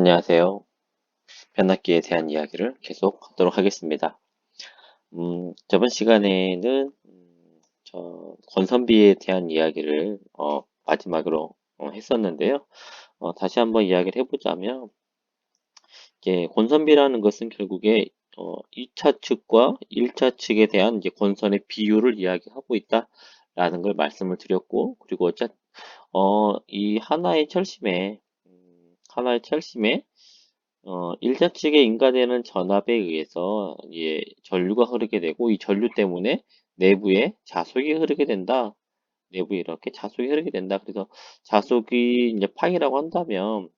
안녕하세요. 변압기에 대한 이야기를 계속 하도록 하겠습니다. 저번 시간에는 권선비에 대한 이야기를 마지막으로 했었는데요. 다시 한번 이야기를 해보자면 이제 권선비라는 것은 결국에 2차 측과 1차 측에 대한 이제 권선의 비율을 이야기하고 있다라는 걸 말씀을 드렸고, 그리고 이 하나의 철심에 1차 측에 인가되는 전압에 의해서 전류가 흐르게 되고, 이 전류 때문에 내부에 자속이 흐르게 된다. 내부에 이렇게 자속이 흐르게 된다. 그래서 자속이 이제 파이라고 한다면,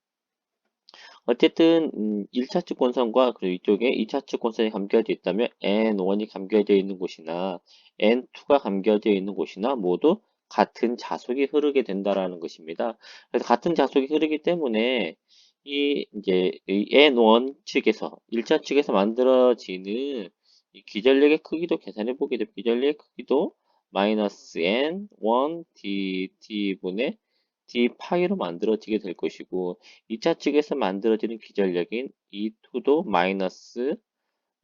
어쨌든 1차 측 권선과 그리고 이쪽에 2차 측 권선이 감겨져 있다면 N1이 감겨져 있는 곳이나 N2가 감겨져 있는 곳이나 모두 같은 자속이 흐르게 된다라는 것입니다. 그래서 같은 자속이 흐르기 때문에 이 N1 측에서 1차 측에서 만들어지는 이 기전력의 크기도 계산해 보게 되면, 기전력의 크기도 마이너스 N1 T분의 D 파이로 만들어지게 될 것이고, 2차 측에서 만들어지는 기전력인 E2도 마이너스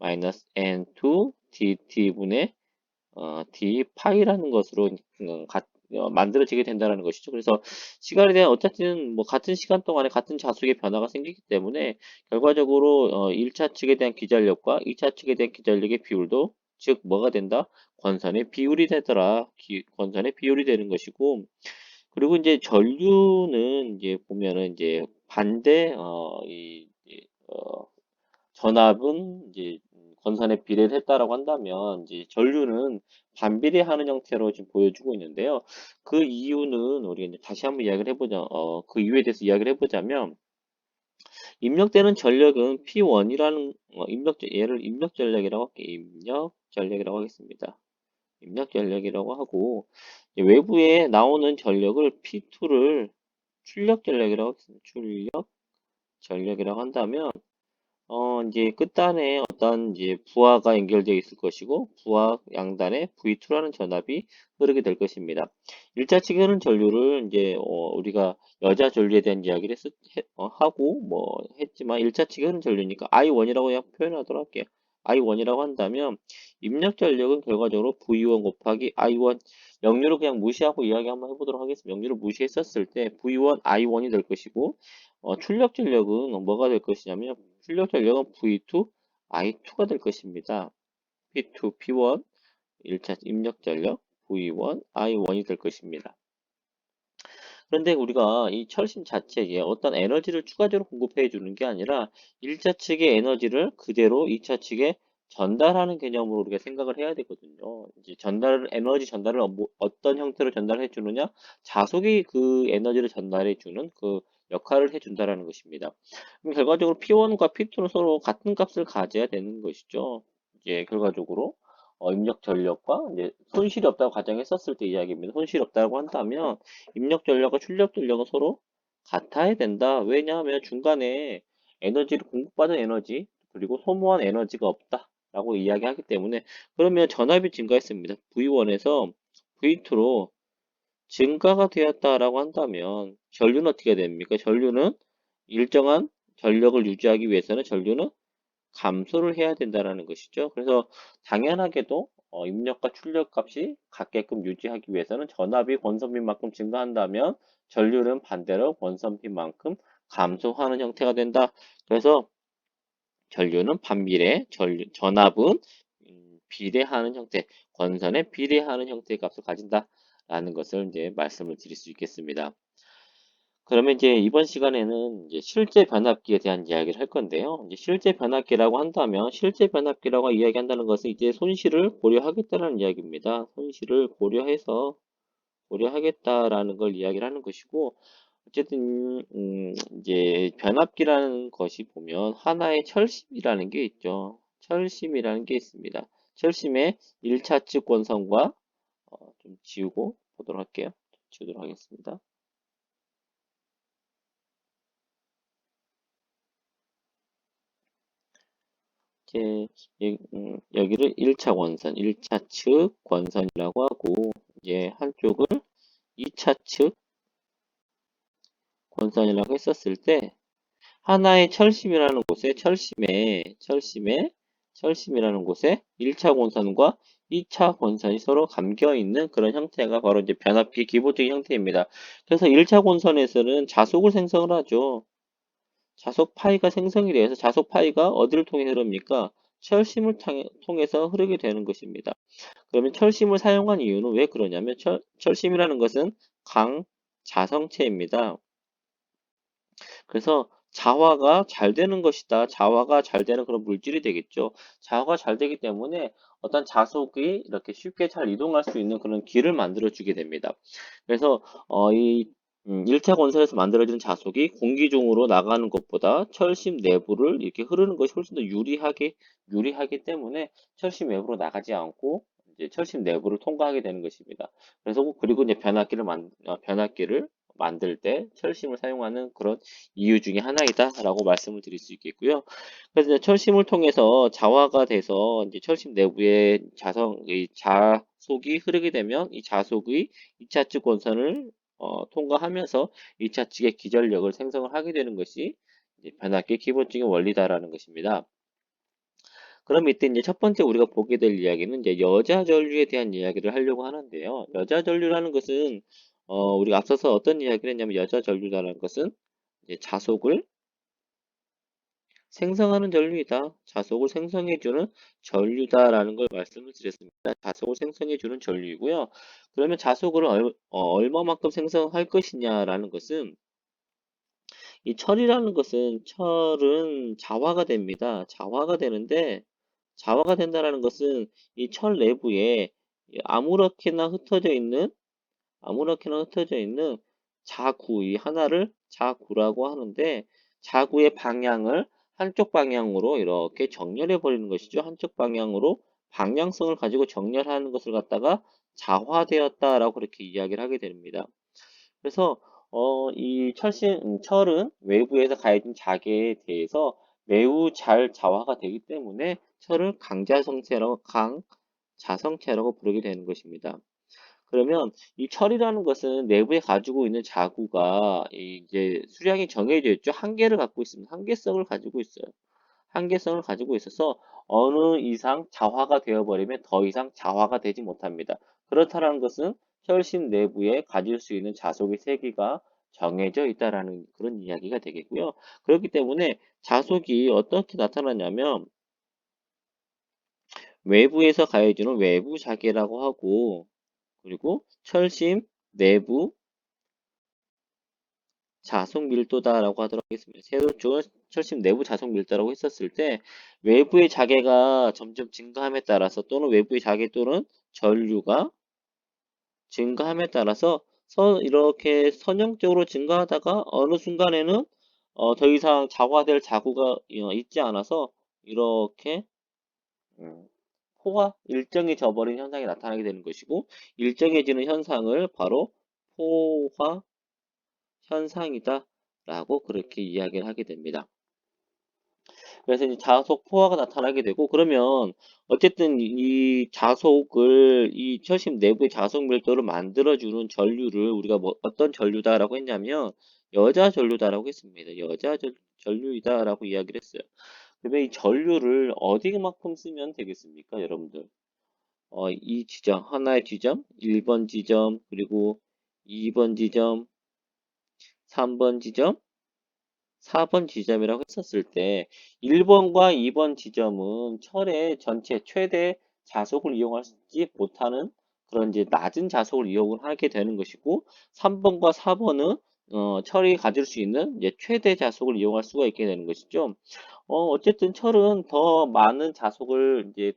N2 DT분의 D 파이라는 것으로 만들어지게 된다는 것이죠. 그래서 시간에 대한 어쨌든 뭐 같은 시간 동안에 같은 자속의 변화가 생기기 때문에 결과적으로 1차 측에 대한 기전력과 2차 측에 대한 기전력의 비율도, 즉 뭐가 된다? 권선의 비율이 되더라. 권선의 비율이 되는 것이고, 그리고 이제 전류는 이제 보면은 이제 반대 전압은 이제 건선에 비례를 했다라고 한다면, 이제 전류는 반비례하는 형태로 지금 보여주고 있는데요. 그 이유는 우리가 이제 다시 한번 이야기를 해보자. 그 이유에 대해서 이야기를 해보자면, 입력되는 전력은 P1이라는 얘를 입력 전력이라고 할게요. 입력 전력이라고 하겠습니다. 입력 전력이라고 하고, 외부에 나오는 전력을 P2를 출력 전력이라고 하겠습니다. 출력 전력이라고 한다면, 이제 끝단에 어떤 이제 부하가 연결되어 있을 것이고, 부하 양단에 V2라는 전압이 흐르게 될 것입니다. 1차 측에 흐르는 전류를 이제 우리가 여자 전류에 대한 이야기를 하고 뭐 했지만, 1차 측에 흐르는 전류니까 I1이라고 그냥 표현하도록 할게요. I1이라고 한다면 입력 전력은 결과적으로 V1 곱하기 I1, 역류를 그냥 무시하고 이야기 한번 해보도록 하겠습니다. 역류를 무시했었을 때 V1 I1이 될 것이고, 출력 전력은 뭐가 될 것이냐면, 출력 전력은 V2 I2가 될 것입니다. P2 P1 1차 입력 전력 V1 I1이 될 것입니다. 그런데 우리가 이 철심 자체에 어떤 에너지를 추가적으로 공급해 주는 게 아니라 1차 측의 에너지를 그대로 2차 측에 전달하는 개념으로 우리가 생각을 해야 되거든요. 이제 에너지 전달을 어떤 형태로 전달해 주느냐? 자속이 그 에너지를 전달해 주는 그 역할을 해 준다라는 것입니다. 그럼 결과적으로 P1과 P2는 서로 같은 값을 가져야 되는 것이죠. 이제 결과적으로 입력 전력과 이제 손실이 없다고 가정했었을 때 이야기입니다. 손실이 없다고 한다면 입력 전력과 출력 전력은 서로 같아야 된다. 왜냐하면 중간에 에너지를 공급받은 에너지 그리고 소모한 에너지가 없다라고 이야기하기 때문에, 그러면 전압이 증가했습니다. V1에서 V2로 증가가 되었다라고 한다면 전류는 어떻게 됩니까? 전류는 일정한 전력을 유지하기 위해서는 전류는 감소를 해야 된다라는 것이죠. 그래서 당연하게도 입력과 출력 값이 같게끔 유지하기 위해서는 전압이 권선비만큼 증가한다면 전류는 반대로 권선비만큼 감소하는 형태가 된다. 그래서 전류는 반비례, 전압은 비례하는 형태, 권선에 비례하는 형태의 값을 가진다라는 것을 이제 말씀을 드릴 수 있겠습니다. 그러면 이제 이번 시간에는 이제 실제 변압기에 대한 이야기를 할 건데요. 이제 실제 변압기라고 한다면, 실제 변압기라고 이야기한다는 것은 이제 손실을 고려하겠다는 이야기입니다. 손실을 고려하겠다라는 걸 이야기를 하는 것이고, 어쨌든 이제 변압기라는 것이 보면 하나의 철심이라는 게 있죠. 철심이라는 게 있습니다. 철심의 1차 측 권선과 좀 지우고 보도록 할게요. 지우도록 하겠습니다. 이제 여기를 1차 권선, 1차 측 권선이라고 하고, 이제 한쪽을 2차 측 권선이라고 했었을 때, 하나의 철심이라는 곳에 철심이라는 곳에 1차 권선과 2차 권선이 서로 감겨 있는 그런 형태가 바로 이제 변압기의 기본적인 형태입니다. 그래서 1차 권선에서는 자속을 생성을 하죠. 자속 파이가 생성이 돼서 자속 파이가 어디를 통해 흐릅니까? 철심을 통해서 흐르게 되는 것입니다. 그러면 철심을 사용한 이유는 왜 그러냐면 철심이라는 것은 강자성체입니다. 그래서 자화가 잘 되는 것이다. 자화가 잘 되는 그런 물질이 되겠죠. 자화가 잘 되기 때문에 어떤 자속이 이렇게 쉽게 잘 이동할 수 있는 그런 길을 만들어 주게 됩니다. 그래서 이 1차 건설에서 만들어지는 자속이 공기 중으로 나가는 것보다 철심 내부를 이렇게 흐르는 것이 훨씬 더 유리하기 때문에 철심 외부로 나가지 않고 이제 철심 내부를 통과하게 되는 것입니다. 그리고 이제 변압기를 만들 때 철심을 사용하는 그런 이유 중에 하나이다라고 말씀을 드릴 수 있겠고요. 그래서 이제 철심을 통해서 자화가 돼서 이제 철심 내부에 이 자속이 흐르게 되면 이 자속의 2차측 권선을 통과하면서 2차측의 기전력을 생성을 하게 되는 것이 이제 변압기의 기본적인 원리다라는 것입니다. 그럼 이때 이제 첫 번째 우리가 보게 될 이야기는 이제 여자 전류에 대한 이야기를 하려고 하는데요. 여자 전류라는 것은 우리가 앞서서 어떤 이야기를 했냐면 여자 전류라는 것은 이제 자속을 생성하는 전류이다. 자속을 생성해주는 전류다라는 걸 말씀을 드렸습니다. 자속을 생성해주는 전류이고요. 그러면 자속을 얼마만큼 생성할 것이냐라는 것은 이 철은 자화가 됩니다. 자화가 되는데 자화가 된다라는 것은 이 철 내부에 아무렇게나 흩어져 있는 자구, 이 하나를 자구라고 하는데, 자구의 방향을 한쪽 방향으로 이렇게 정렬해 버리는 것이죠. 한쪽 방향으로 방향성을 가지고 정렬하는 것을 갖다가 자화되었다라고 그렇게 이야기를 하게 됩니다. 그래서 이 철은 외부에서 가해진 자개에 대해서 매우 잘 자화가 되기 때문에 철을 강자성체라고 부르게 되는 것입니다. 그러면 이 철이라는 것은 내부에 가지고 있는 자구가 이제 수량이 정해져 있죠. 한계를 갖고 있습니다. 한계성을 가지고 있어요. 한계성을 가지고 있어서 어느 이상 자화가 되어버리면 더 이상 자화가 되지 못합니다. 그렇다는 것은 철심 내부에 가질 수 있는 자속의 세기가 정해져 있다라는 그런 이야기가 되겠고요. 그렇기 때문에 자속이 어떻게 나타나냐면 외부에서 가해주는 외부 자계라고 하고, 그리고 철심 내부 자속 밀도다라고 하도록 하겠습니다. 철심 내부 자속 밀도라고 했었을 때 외부의 자개가 점점 증가함에 따라서 또는 외부의 자개 또는 전류가 증가함에 따라서 이렇게 선형적으로 증가하다가 어느 순간에는 더 이상 자화될 자구가 있지 않아서 이렇게 음, 일정해져 버린 현상이 나타나게 되는 것이고, 일정해지는 현상을 바로 포화 현상이다 라고 그렇게 이야기를 하게 됩니다. 그래서 이제 자속 포화가 나타나게 되고, 그러면 어쨌든 이 철심 내부의 자속 밀도를 만들어주는 전류를 우리가 어떤 전류다라고 했냐면 여자 전류다라고 했습니다. 전류이다라고 이야기를 했어요. 그러면 이 전류를 어디만큼 쓰면 되겠습니까, 여러분들? 이 지점, 하나의 지점, 1번 지점, 그리고 2번 지점, 3번 지점, 4번 지점이라고 했었을 때 1번과 2번 지점은 철의 전체 최대 자속을 이용하지 못하는 그런 이제 낮은 자속을 이용을 하게 되는 것이고, 3번과 4번은 철이 가질 수 있는 이제 최대 자속을 이용할 수가 있게 되는 것이죠. 어쨌든 철은 더 많은 자속을 이제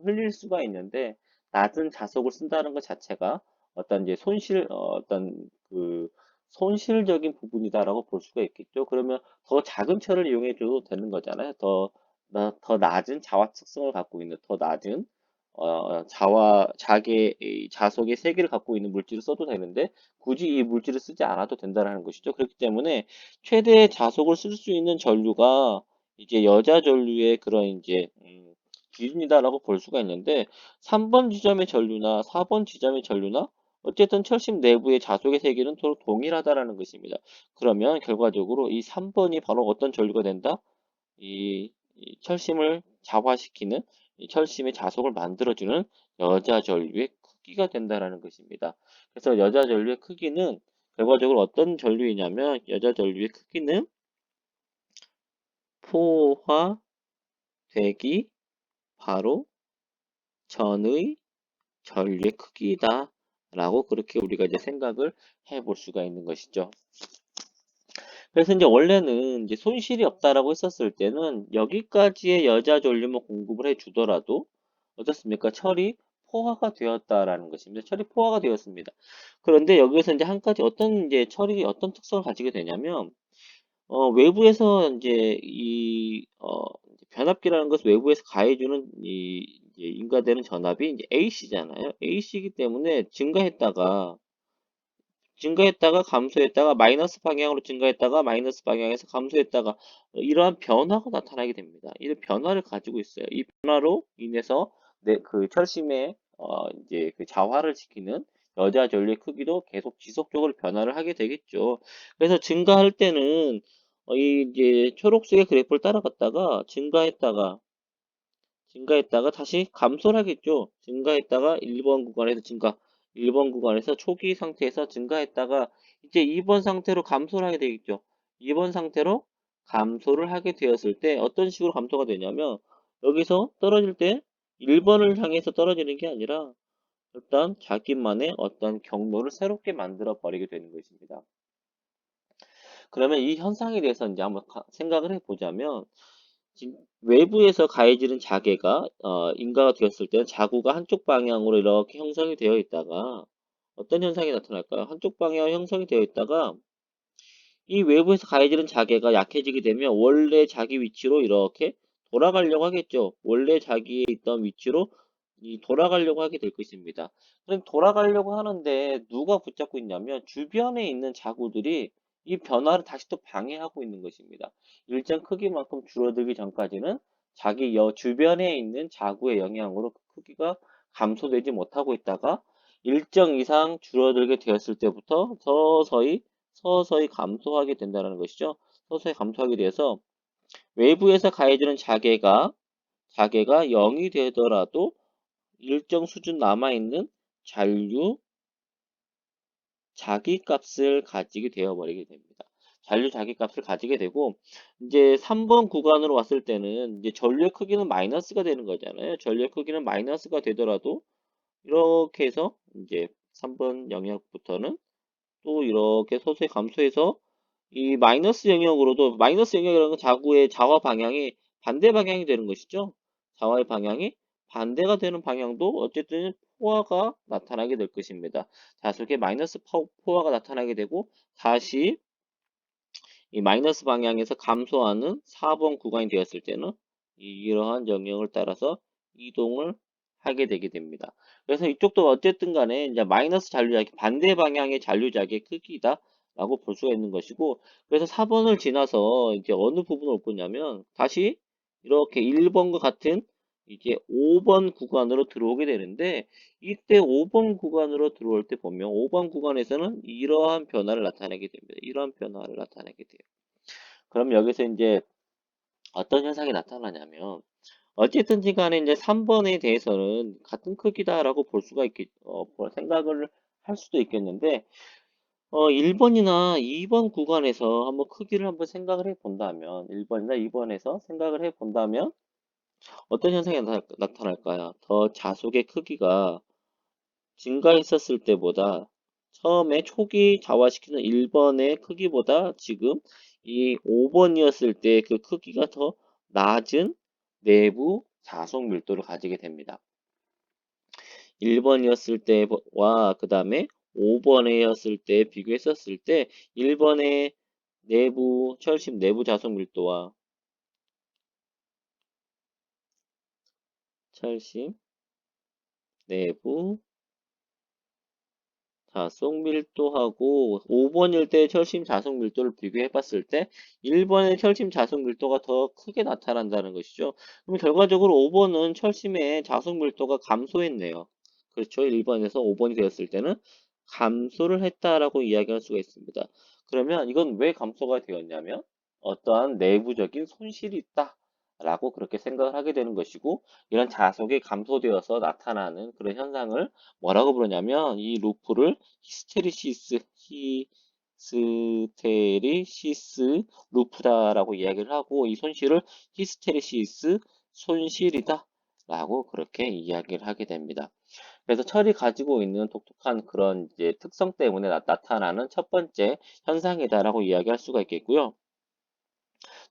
흘릴 수가 있는데, 낮은 자속을 쓴다는 것 자체가 어떤 이제 그 손실적인 부분이다라고 볼 수가 있겠죠. 그러면 더 작은 철을 이용해줘도 되는 거잖아요. 더 낮은 자화 특성을 갖고 있는, 더 낮은 자속의 세기를 갖고 있는 물질을 써도 되는데, 굳이 이 물질을 쓰지 않아도 된다는 것이죠. 그렇기 때문에 최대 자속을 쓸 수 있는 전류가 이제 여자 전류의 그런 이제 기준이다라고 볼 수가 있는데, 3번 지점의 전류나 4번 지점의 전류나 어쨌든 철심 내부의 자속의 세기는 서로 동일하다라는 것입니다. 그러면 결과적으로 이 3번이 바로 어떤 전류가 된다? 이 철심을 자화시키는 이 철심의 자속을 만들어주는 여자 전류의 크기가 된다라는 것입니다. 그래서 여자 전류의 크기는 결과적으로 어떤 전류이냐면 여자 전류의 크기는 포화되기 바로 전의 전류의 크기다. 라고 그렇게 우리가 이제 생각을 해볼 수가 있는 것이죠. 그래서 이제 원래는 이제 손실이 없다라고 했었을 때는 여기까지의 여자 전류만 공급을 해주더라도 어떻습니까? 철이 포화가 되었다라는 것입니다. 철이 포화가 되었습니다. 그런데 여기에서 이제 한 가지 어떤 이제 철이 어떤 특성을 가지게 되냐면 외부에서 이제 변압기라는 것은 외부에서 가해주는 이제 인가되는 전압이 이제 AC잖아요. AC이기 때문에 증가했다가 감소했다가 마이너스 방향으로 증가했다가 마이너스 방향에서 감소했다가 이러한 변화가 나타나게 됩니다. 이런 변화를 가지고 있어요. 이 변화로 인해서 그 철심의 이제 그 자화를 시키는 여자 전류의 크기도 계속 지속적으로 변화를 하게 되겠죠. 그래서 증가할 때는 이 이제 초록색의 그래프를 따라갔다가 증가했다가 다시 감소를 하겠죠. 증가했다가 1번 구간에서 1번 구간에서 초기 상태에서 증가했다가 이제 2번 상태로 감소를 하게 되겠죠. 2번 상태로 감소를 하게 되었을 때 어떤 식으로 감소가 되냐면 여기서 떨어질 때 1번을 향해서 떨어지는 게 아니라 일단 자기만의 어떤 경로를 새롭게 만들어 버리게 되는 것입니다. 그러면 이 현상에 대해서 이제 한번 생각을 해보자면 외부에서 가해지는 자개가 인가가 되었을 때는 자구가 한쪽 방향으로 이렇게 형성이 되어 있다가 어떤 현상이 나타날까요? 한쪽 방향으로 형성이 되어 있다가 이 외부에서 가해지는 자개가 약해지게 되면 원래 자기 위치로 이렇게 돌아가려고 하겠죠. 원래 자기에 있던 위치로 돌아가려고 하게 될 것입니다. 그럼 돌아가려고 하는데 누가 붙잡고 있냐면 주변에 있는 자구들이 이 변화를 다시 또 방해하고 있는 것입니다. 일정 크기만큼 줄어들기 전까지는 자기 주변에 있는 자구의 영향으로 그 크기가 감소되지 못하고 있다가 일정 이상 줄어들게 되었을 때부터 서서히 감소하게 된다는 것이죠. 서서히 감소하게 돼서 외부에서 가해지는 자개가 0이 되더라도 일정 수준 남아있는 잔류 자기값을 가지게 되어버리게 됩니다. 잔류 자기값을 가지게 되고 이제 3번 구간으로 왔을 때는 이제 전류의 크기는 마이너스가 되는 거잖아요. 전류의 크기는 마이너스가 되더라도 이렇게 해서 이제 3번 영역부터는 또 이렇게 서서히 감소해서 이 마이너스 영역이라는 건 자구의 자화 방향이 반대 방향이 되는 것이죠. 자화의 방향이 반대가 되는 방향도 어쨌든 포화가 나타나게 될 것입니다. 자속의 마이너스 포화가 나타나게 되고 다시 이 마이너스 방향에서 감소하는 4번 구간이 되었을 때는 이러한 영역을 따라서 이동을 하게 되게 됩니다. 그래서 이쪽도 어쨌든 간에 이제 마이너스 잔류자기 반대 방향의 잔류자기의 크기다 라고 볼 수가 있는 것이고 그래서 4번을 지나서 이제 어느 부분을 올 거냐면 다시 이렇게 1번과 같은 이제 5번 구간으로 들어오게 되는데 이때 5번 구간으로 들어올 때 보면 5번 구간에서는 이러한 변화를 나타내게 됩니다. 이러한 변화를 나타내게 돼요. 그럼 여기서 이제 어떤 현상이 나타나냐면 어쨌든지 간에 이제 3번에 대해서는 같은 크기다라고 볼 수가 생각을 할 수도 있겠는데 1번이나 2번 구간에서 한번 크기를 한번 생각을 해 본다면 1번이나 2번에서 생각을 해 본다면 어떤 현상이 나타날까요? 더 자속의 크기가 증가했었을 때보다 처음에 초기 자화시키는 1번의 크기보다 지금 이 5번이었을 때 그 크기가 더 낮은 내부 자속 밀도를 가지게 됩니다. 1번이었을 때와 그 다음에 5번이었을 때 비교했었을 때 1번의 철심 내부 자속 밀도와 철심 내부 자속 밀도하고 5번일 때 철심 자속 밀도를 비교해 봤을 때 1번의 철심 자속 밀도가 더 크게 나타난다는 것이죠. 그럼 결과적으로 5번은 철심의 자속 밀도가 감소했네요. 그렇죠. 1번에서 5번이 되었을 때는 감소를 했다라고 이야기할 수가 있습니다. 그러면 이건 왜 감소가 되었냐면 어떠한 내부적인 손실이 있다라고 그렇게 생각을 하게 되는 것이고 이런 자속이 감소되어서 나타나는 그런 현상을 뭐라고 부르냐면 이 루프를 히스테리시스 루프다라고 이야기를 하고 이 손실을 히스테리시스 손실이다라고 그렇게 이야기를 하게 됩니다. 그래서 철이 가지고 있는 독특한 그런 이제 특성 때문에 나타나는 첫 번째 현상이다라고 이야기할 수가 있겠고요.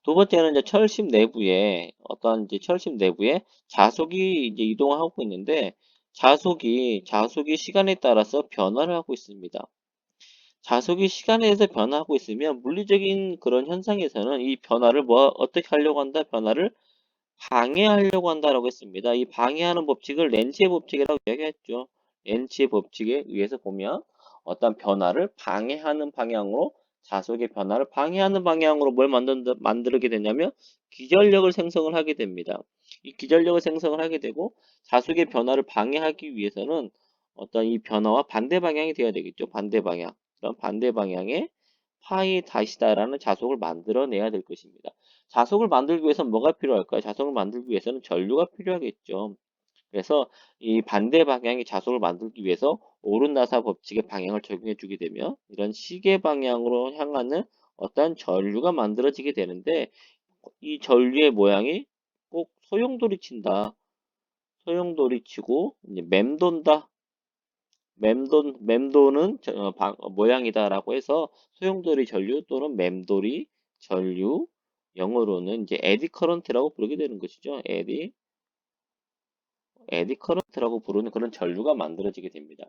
두 번째는 이제 철심 내부에 어떤 이제 철심 내부에 자속이 이제 이동하고 있는데 자속이 시간에 따라서 변화를 하고 있습니다. 자속이 시간에 의해서 변화하고 있으면 물리적인 그런 현상에서는 이 변화를 어떻게 하려고 한다? 변화를 방해하려고 한다라고 했습니다. 이 방해하는 법칙을 렌치의 법칙이라고 이야기했죠. 렌치의 법칙에 의해서 보면 어떤 변화를 방해하는 방향으로 자속의 변화를 방해하는 방향으로 뭘 만들게 되냐면 기전력을 생성을 하게 됩니다. 이 기전력을 생성을 하게 되고 자속의 변화를 방해하기 위해서는 어떤 이 변화와 반대 방향이 되어야 되겠죠. 반대 방향. 그럼 반대 방향에 파이 다시다라는 자속을 만들어내야 될 것입니다. 자석을 만들기 위해서는 뭐가 필요할까요? 자석을 만들기 위해서는 전류가 필요하겠죠. 그래서 이 반대 방향의 자석을 만들기 위해서 오른나사 법칙의 방향을 적용해 주게 되면 이런 시계 방향으로 향하는 어떤 전류가 만들어지게 되는데 이 전류의 모양이 꼭 소용돌이 친다. 소용돌이 치고 이제 맴돈다. 맴도는 모양이다라고 해서 소용돌이 전류 또는 맴돌이 전류 영어로는 이제 에디 커런트라고 부르게 되는 것이죠. 에디 커런트라고 부르는 그런 전류가 만들어지게 됩니다.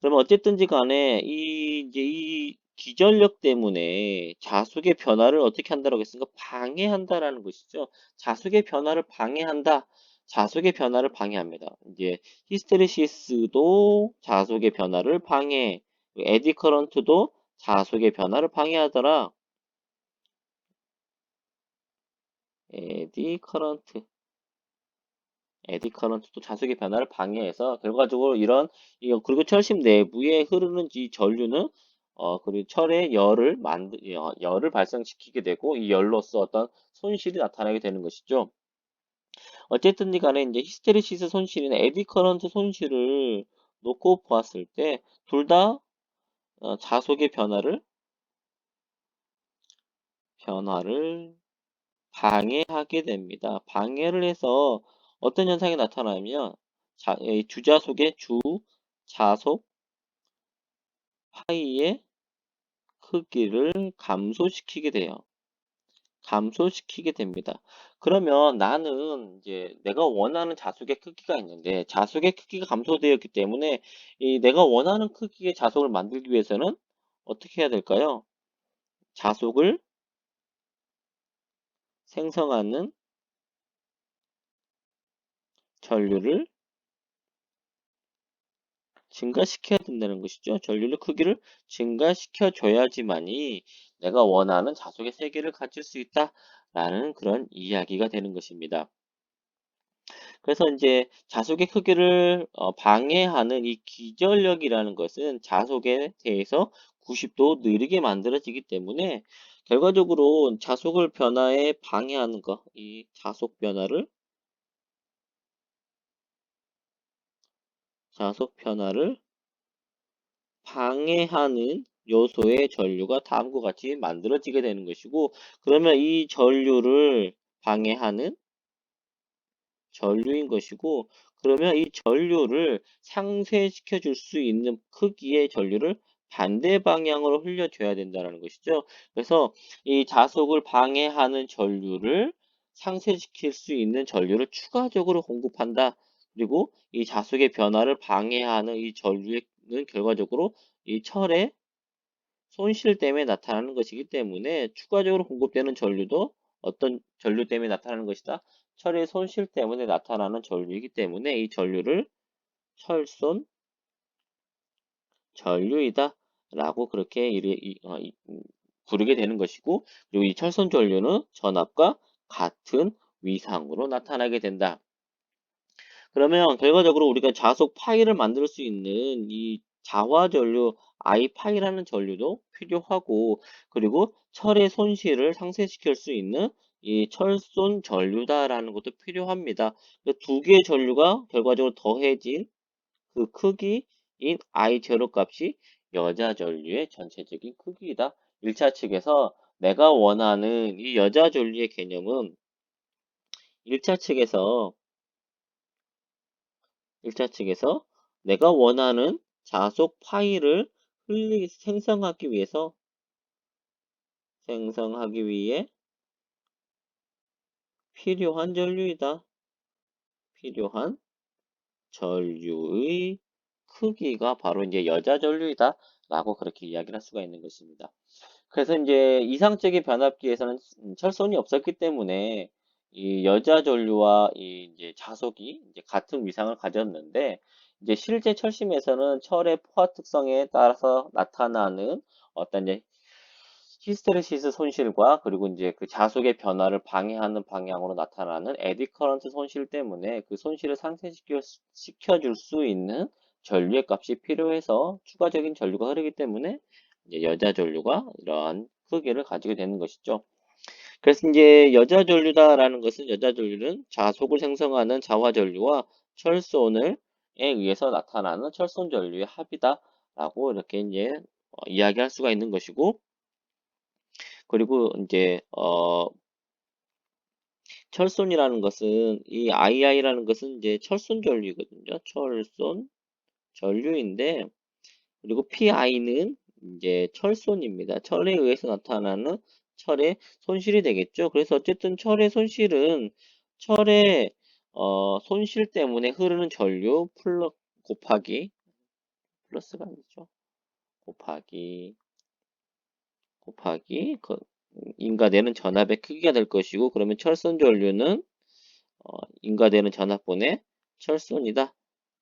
그러면 어쨌든지 간에 이 기전력 때문에 자속의 변화를 어떻게 한다라고 했습니까? 방해한다라는 것이죠. 자속의 변화를 방해한다. 자속의 변화를 방해합니다. 이제 히스테리시스도 자속의 변화를 방해, 에디 커런트도 자속의 변화를 방해하더라. 에디 커런트. 에디 커런트도 자석의 변화를 방해해서 결과적으로 그리고 철심 내부에 흐르는 이 전류는 그리고 철의 열을 발생시키게 되고 이 열로서 어떤 손실이 나타나게 되는 것이죠. 어쨌든 간에 이제 히스테리시스 손실이나 에디 커런트 손실을 놓고 보았을 때 둘 다 자속의 변화를 방해하게 됩니다. 방해를 해서 어떤 현상이 나타나면 이 주자속의 주자속 파이의 크기를 감소시키게 돼요. 감소시키게 됩니다. 그러면 나는 이제 내가 원하는 자속의 크기가 있는데 자속의 크기가 감소되었기 때문에 이 내가 원하는 크기의 자속을 만들기 위해서는 어떻게 해야 될까요? 자속을 생성하는 전류를 증가시켜야 된다는 것이죠. 전류의 크기를 증가시켜 줘야지만이 내가 원하는 자속의 세계를 가질 수 있다라는 그런 이야기가 되는 것입니다. 그래서 이제 자속의 크기를 방해하는 이 기전력이라는 것은 자속에 대해서 90도 느리게 만들어지기 때문에 결과적으로 방해하는 것, 이 자속 변화를 방해하는 요소의 전류가 다음과 같이 만들어지게 되는 것이고, 그러면 이 전류를 방해하는 전류인 것이고, 그러면 이 전류를 상쇄시켜 줄 수 있는 크기의 전류를 반대 방향으로 흘려줘야 된다는 것이죠. 그래서 이 자속을 방해하는 전류를 상쇄시킬 수 있는 전류를 추가적으로 공급한다. 그리고 이 자속의 변화를 방해하는 이 전류는 결과적으로 이 철의 손실 때문에 나타나는 것이기 때문에 추가적으로 공급되는 전류도 어떤 전류 때문에 나타나는 것이다. 철의 손실 때문에 나타나는 전류이기 때문에 이 전류를 철손 전류이다 라고 그렇게 부르게 되는 것이고, 그리고 이 철손 전류는 전압과 같은 위상으로 나타나게 된다. 그러면 결과적으로 우리가 자속 파이를 만들 수 있는 이 자화전류 I 파이라는 전류도 필요하고, 그리고 철의 손실을 상쇄시킬 수 있는 이 철손 전류다라는 것도 필요합니다. 두 개의 전류가 결과적으로 더해진 그 크기인 I0 값이 여자 전류의 전체적인 크기이다. 1차 측에서 내가 원하는 이 여자 전류의 개념은 1차 측에서 1차 측에서 내가 원하는 자속 파일을 생성하기 위해 필요한 전류이다. 필요한 전류의 크기가 바로 이제 여자 전류이다. 라고 그렇게 이야기를 할 수가 있는 것입니다. 그래서 이제 이상적인 변압기에서는 철선이 없었기 때문에 이 여자 전류와 이 이제 자속이 이제 같은 위상을 가졌는데, 이제 실제 철심에서는 철의 포화 특성에 따라서 나타나는 어떤 이제 히스테레시스 손실과, 그리고 이제 그 자속의 변화를 방해하는 방향으로 나타나는 에디 커런트 손실 때문에 그 손실을 시켜줄 수 있는 전류의 값이 필요해서 추가적인 전류가 흐르기 때문에 이제 여자 전류가 이러한 크기를 가지게 되는 것이죠. 그래서 이제 여자 전류다라는 것은, 여자 전류는 자속을 생성하는 자화 전류와 철손에 의해서 나타나는 철손 전류의 합이다라고 이렇게 이제 이야기할 수가 있는 것이고, 그리고 이제 철손이라는 것은, 이 II라는 것은 이제 철손 전류거든요. 철손 전류인데, 그리고 PI는 이제 철손입니다. 철에 의해서 나타나는 철의 손실이 되겠죠. 그래서 어쨌든 철의 손실은 철의 손실 때문에 흐르는 전류 곱하기, 플러스가 아니죠. 곱하기 인가되는 전압의 크기가 될 것이고, 그러면 철손 전류는 인가되는 전압분의 철손이다.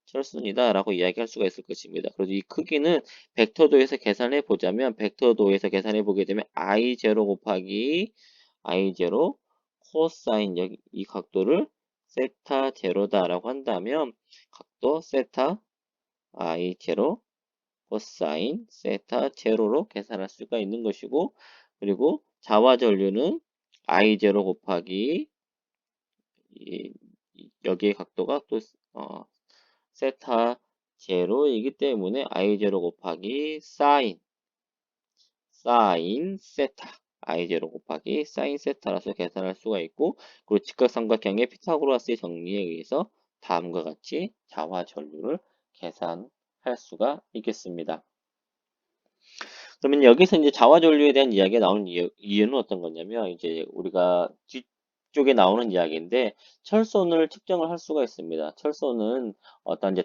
철순이다라고 이야기할 수가 있을 것입니다. 그래서 이 크기는 벡터도에서 계산해 보자면, 벡터도에서 계산해 보게 되면 I0 곱하기 I0 코사인, 여기 이 각도를 세타 제로다라고 한다면, 각도 세타 I0 코사인 세타 제로로 계산할 수가 있는 것이고, 그리고 자화전류는 I0 곱하기 여기의 각도가 또 세타 제로이기 때문에 I0 곱하기 사인 세타, I0 곱하기 사인 세타라서 계산할 수가 있고, 그리고 직각삼각형의 피타고라스의 정리에 의해서 다음과 같이 자화 전류를 계산할 수가 있겠습니다. 그러면 여기서 이제 자화 전류에 대한 이야기가 나오는 이유는 어떤 거냐면, 이제 우리가 뒤쪽에 나오는 이야기인데, 철손을 측정을 할 수가 있습니다. 철손은 어떤 이제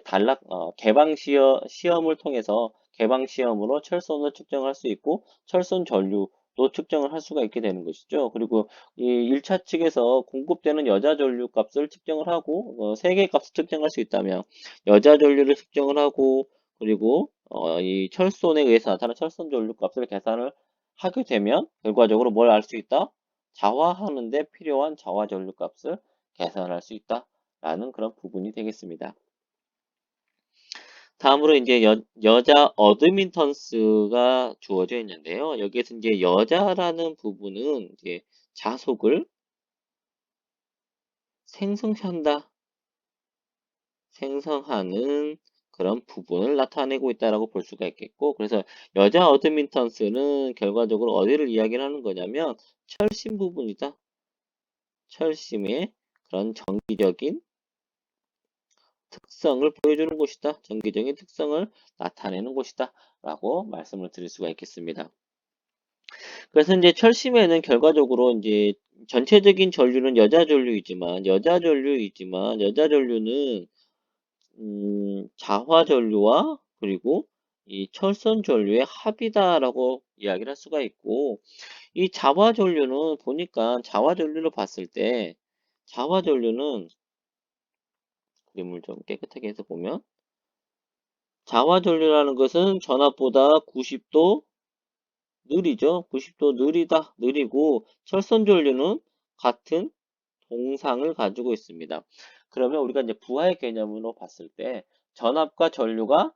개방 시험을 통해서 개방 시험으로 철손을 측정할 수 있고, 철손 전류도 측정을 할 수가 있게 되는 것이죠. 그리고 이 1차 측에서 공급되는 여자 전류 값을 측정을 하고, 세 개의 값을 측정할 수 있다면 여자 전류를 측정을 하고, 그리고 이 철손에 의해서 나타나는 철손 전류 값을 계산을 하게 되면 결과적으로 뭘 알 수 있다? 자화하는데 필요한 자화 전류 값을 계산할 수 있다라는 그런 부분이 되겠습니다. 다음으로 이제 여자 어드민턴스가 주어져 있는데요. 여기에서 이제 여자라는 부분은 이제 자속을 생성하는 그런 부분을 나타내고 있다라고 볼 수가 있겠고, 그래서 여자 어드민턴스는 결과적으로 어디를 이야기를 하는 거냐면 철심 부분이다. 철심의 그런 정기적인 특성을 보여주는 곳이다. 정기적인 특성을 나타내는 곳이다. 라고 말씀을 드릴 수가 있겠습니다. 그래서 이제 철심에는 결과적으로 이제 전체적인 전류는 여자 전류는 자화 전류와 그리고 이 철선 전류의 합이다라고 이야기를 할 수가 있고, 이 자화 전류는 보니까 자화 전류를 봤을 때 자화 전류는 그림을 좀 깨끗하게 해서 보면, 자화 전류라는 것은 전압보다 90도 느리죠. 90도 느리고, 철선 전류는 같은 동상을 가지고 있습니다. 그러면 우리가 이제 부하의 개념으로 봤을 때 전압과 전류가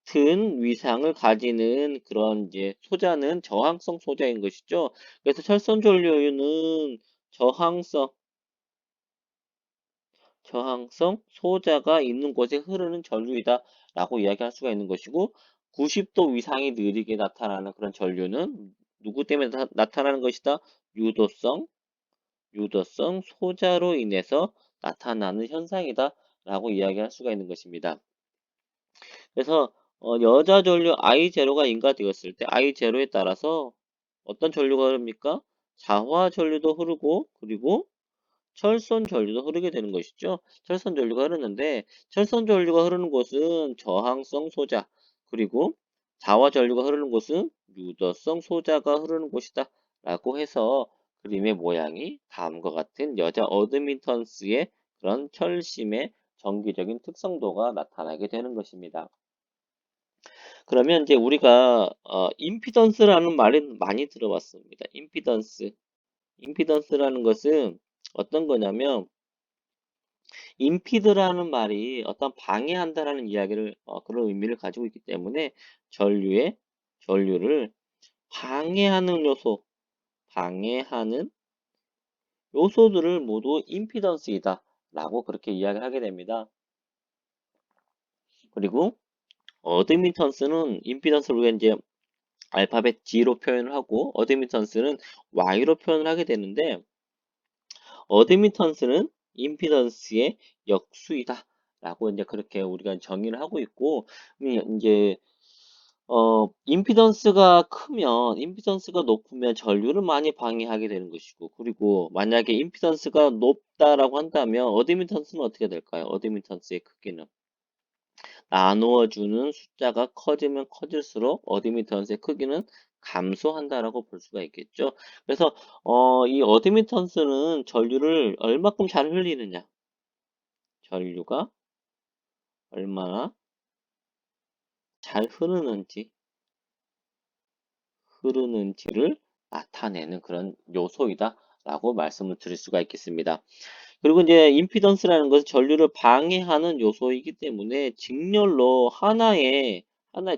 같은 위상을 가지는 그런 이제 소자는 저항성 소자인 것이죠. 그래서 철선 전류는 저항성 저항성 소자가 있는 곳에 흐르는 전류이다라고 이야기할 수가 있는 것이고 90도 위상이 느리게 나타나는 그런 전류는 누구 때문에 나타나는 것이다? 유도성 소자로 인해서 나타나는 현상이다라고 이야기할 수가 있는 것입니다. 그래서 여자 전류 I0가 인가되었을 때 I0에 따라서 어떤 전류가 흐릅니까? 자화 전류도 흐르고 그리고 철선 전류도 흐르게 되는 것이죠. 철선 전류가 흐르는데 철선 전류가 흐르는 곳은 저항성 소자 그리고 자화 전류가 흐르는 곳은 유도성 소자가 흐르는 곳이다 라고 해서 그림의 모양이 다음과 같은 여자 어드미턴스의 그런 철심의 정기적인 특성도가 나타나게 되는 것입니다. 그러면 이제 우리가 임피던스라는 말은 많이 들어봤습니다. 임피던스라는 것은 어떤 거냐면 임피드라는 말이 어떤 방해한다라는 이야기를 그런 의미를 가지고 있기 때문에 전류를 방해하는 방해하는 요소들을 모두 임피던스이다 라고 그렇게 이야기를 하게 됩니다. 그리고 어드미턴스는 임피던스를 우리가 이제 알파벳 G로 표현을 하고 어드미턴스는 Y로 표현을 하게 되는데 어드미턴스는 임피던스의 역수이다 라고 이제 그렇게 우리가 정의를 하고 있고 이제 임피던스가 높으면 전류를 많이 방해하게 되는 것이고 그리고 만약에 임피던스가 높다라고 한다면 어드미턴스는 어떻게 될까요? 어드미턴스의 크기는 나누어주는 숫자가 커지면 커질수록 어드미턴스의 크기는 감소한다라고 볼 수가 있겠죠. 그래서 이 어드미턴스는 전류를 얼마큼 잘 흘리느냐, 전류가 얼마나 잘 흐르는지를 나타내는 그런 요소이다라고 말씀을 드릴 수가 있겠습니다. 그리고 이제 임피던스라는 것은 전류를 방해하는 요소이기 때문에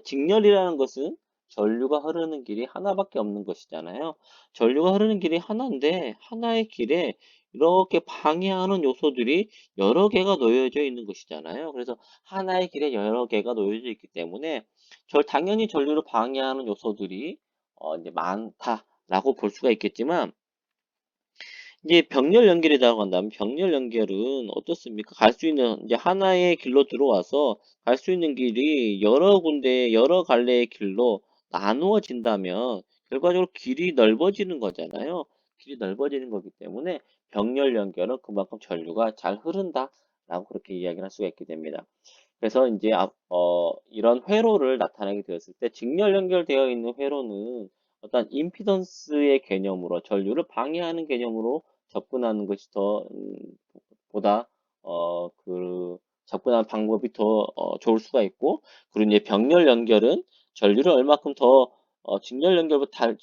직렬이라는 것은 전류가 흐르는 길이 하나밖에 없는 것이잖아요. 전류가 흐르는 길이 하나인데 하나의 길에 이렇게 방해하는 요소들이 여러 개가 놓여져 있는 것이잖아요. 그래서 하나의 길에 여러 개가 놓여져 있기 때문에 당연히 전류를 방해하는 요소들이 이제 많다라고 볼 수가 있겠지만 이제 병렬 연결이라고 한다면 병렬 연결은 어떻습니까? 갈 수 있는 이제 하나의 길로 들어와서 갈 수 있는 길이 여러 군데 여러 갈래의 길로 나누어진다면 결과적으로 길이 넓어지는 거잖아요. 길이 넓어지는 거기 때문에 병렬 연결은 그만큼 전류가 잘 흐른다라고 그렇게 이야기를 할 수가 있게 됩니다. 그래서 이제 이런 회로를 나타내게 되었을 때 직렬 연결되어 있는 회로는 어떤 임피던스의 개념으로 전류를 방해하는 개념으로 접근하는 것이 보다 접근하는 방법이 더 좋을 수가 있고 그리고 이제 병렬 연결은 전류를 얼마큼 더 직렬 연결보다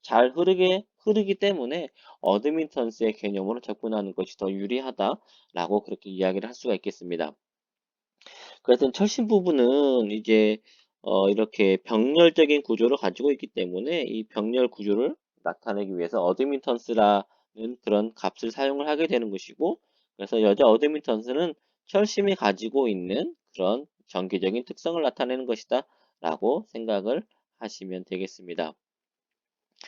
잘 흐르기 때문에 어드미턴스의 개념으로 접근하는 것이 더 유리하다라고 그렇게 이야기를 할 수가 있겠습니다. 그래서 철심 부분은 이제 이렇게 병렬적인 구조를 가지고 있기 때문에 이 병렬 구조를 나타내기 위해서 어드미턴스라는 그런 값을 사용을 하게 되는 것이고 그래서 여자 어드미턴스는 철심이 가지고 있는 그런 정기적인 특성을 나타내는 것이다 라고 생각을 하시면 되겠습니다.